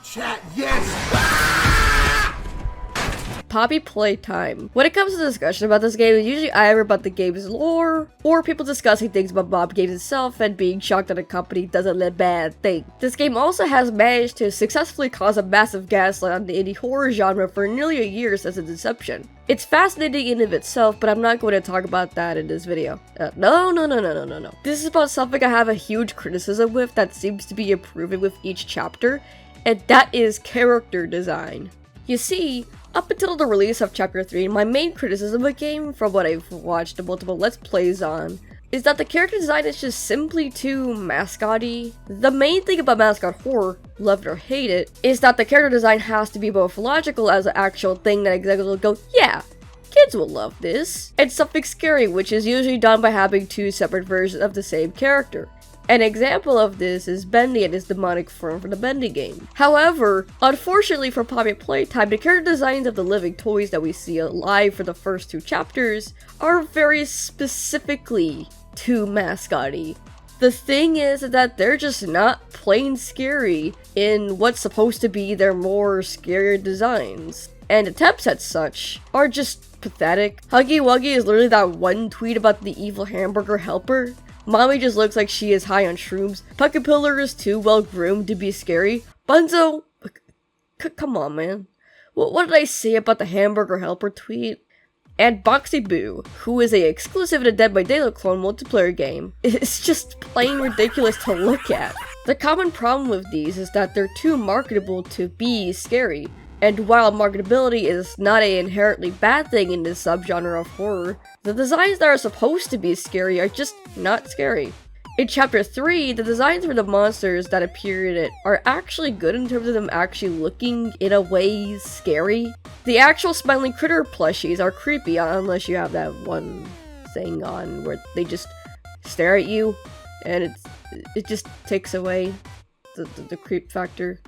Chat, yes! Poppy Playtime. When it comes to discussion about this game, it's usually either about the game's lore, or people discussing things about mob games itself and being shocked that a company doesn't let bad thing. This game also has managed to successfully cause a massive gaslight on the indie horror genre for nearly a year since its inception. It's fascinating in of itself, but I'm not going to talk about that in this video. No. This is about something I have a huge criticism with that seems to be improving with each chapter, and that is character design. You see, up until the release of Chapter 3, my main criticism of the game, from what I've watched multiple Let's Plays on, is that the character design is just simply too mascot-y. The main thing about mascot horror, love it or hate it, is that the character design has to be both logical as an actual thing that executives will go, yeah, kids will love this, and something scary, which is usually done by having two separate versions of the same character. An example of this is Bendy and his demonic form from the Bendy game. However, unfortunately for Poppy Playtime, the character designs of the living toys that we see alive for the first two chapters are very specifically too mascot-y. The thing is that they're just not plain scary in what's supposed to be their more scarier designs, and attempts at such are just pathetic. Huggy Wuggy is literally that one tweet about the evil hamburger helper. Mommy just looks like she is high on shrooms. Puckapillar is too well groomed to be scary. Bunzo, come on, man. What did I say about the hamburger helper tweet? And Boxy Boo, who is a exclusive to Dead by Daylight clone multiplayer game, is just plain ridiculous to look at. The common problem with these is that they're too marketable to be scary. And while marketability is not an inherently bad thing in this subgenre of horror, the designs that are supposed to be scary are just not scary. In Chapter 3, the designs for the monsters that appear in it are actually good in terms of them actually looking, in a way, scary. The actual smiling critter plushies are creepy unless you have that one thing on where they just stare at you, and it just takes away the creep factor.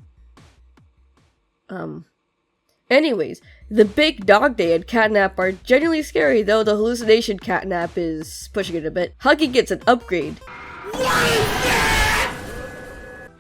Anyways, the big dog day and catnap are genuinely scary, though the hallucination catnap is pushing it a bit. Huggy gets an upgrade. What is that?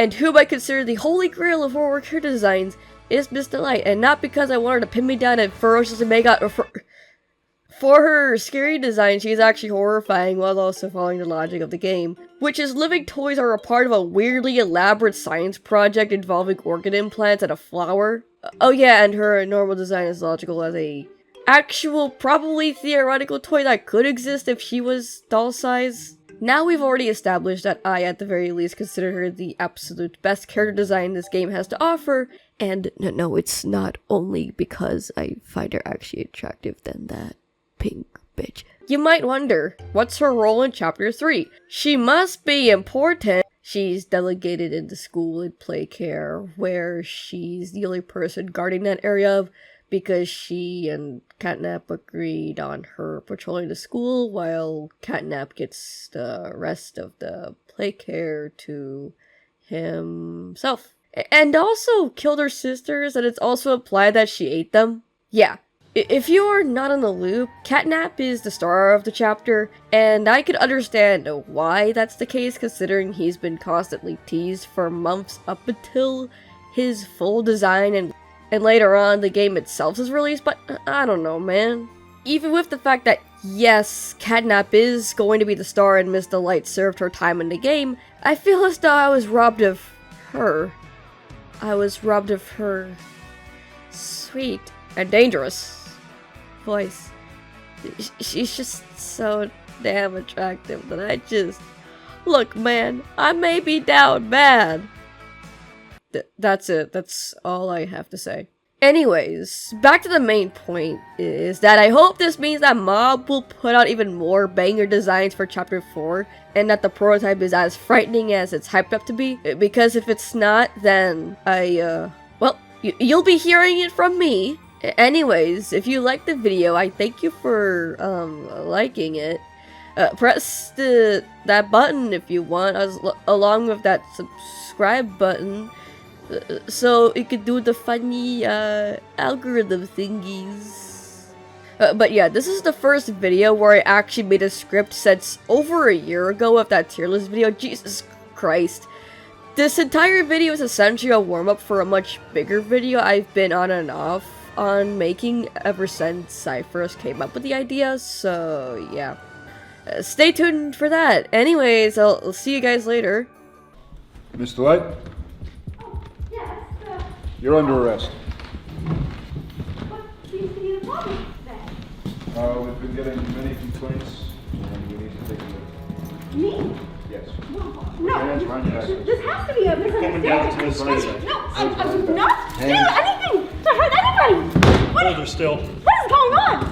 And whom I consider the holy grail of horror character designs is Miss Delight, and not because I want her to pin me down and ferociously make out for her scary design, she is actually horrifying while also following the logic of the game, which is living toys are a part of a weirdly elaborate science project involving organ implants and a flower. Oh yeah, and her normal design is logical as a actual, probably theoretical toy that could exist if she was doll size. Now we've already established that I, at the very least, consider her the absolute best character design this game has to offer, and no, it's not only because I find her actually attractive than that pink bitch. You might wonder, what's her role in Chapter 3? She must be important. She's delegated into school and play care, where she's the only person guarding that area because she and Catnap agreed on her patrolling the school while Catnap gets the rest of the play care to himself. And also killed her sisters, and it's also implied that she ate them. Yeah. If you are not in the loop, Catnap is the star of the chapter, and I could understand why that's the case considering he's been constantly teased for months up until his full design and later on the game itself is released, but I don't know, man. Even with the fact that, yes, Catnap is going to be the star and Miss Delight served her time in the game, I feel as though I was robbed of her. I was robbed of her sweet and dangerous voice. She's just so damn attractive that I just... Look, man, I may be down bad. That's it. That's all I have to say. Anyways, back to the main point is that I hope this means that Mob will put out even more banger designs for Chapter 4, and that the prototype is as frightening as it's hyped up to be, because if it's not, then well, you'll be hearing it from me. Anyways, if you liked the video, I thank you for liking it. Press that button if you want, along with that subscribe button, so it could do the funny algorithm thingies. But yeah, this is the first video where I actually made a script since over a year ago of that tier list video. Jesus Christ. This entire video is essentially a warm-up for a much bigger video I've been on and off on making ever since I first came up with the idea, so yeah. Stay tuned for that. Anyways, I'll see you guys later. Mr. Light? Oh, yes, You're under arrest. what seems to be the problem then? We've been getting many complaints, and we need to take a look. Me? Yes. No, Hands behind your back. this has to be a misunderstanding. Excuse me. No, I would not do anything to hurt anybody. Hold her still. What is going on?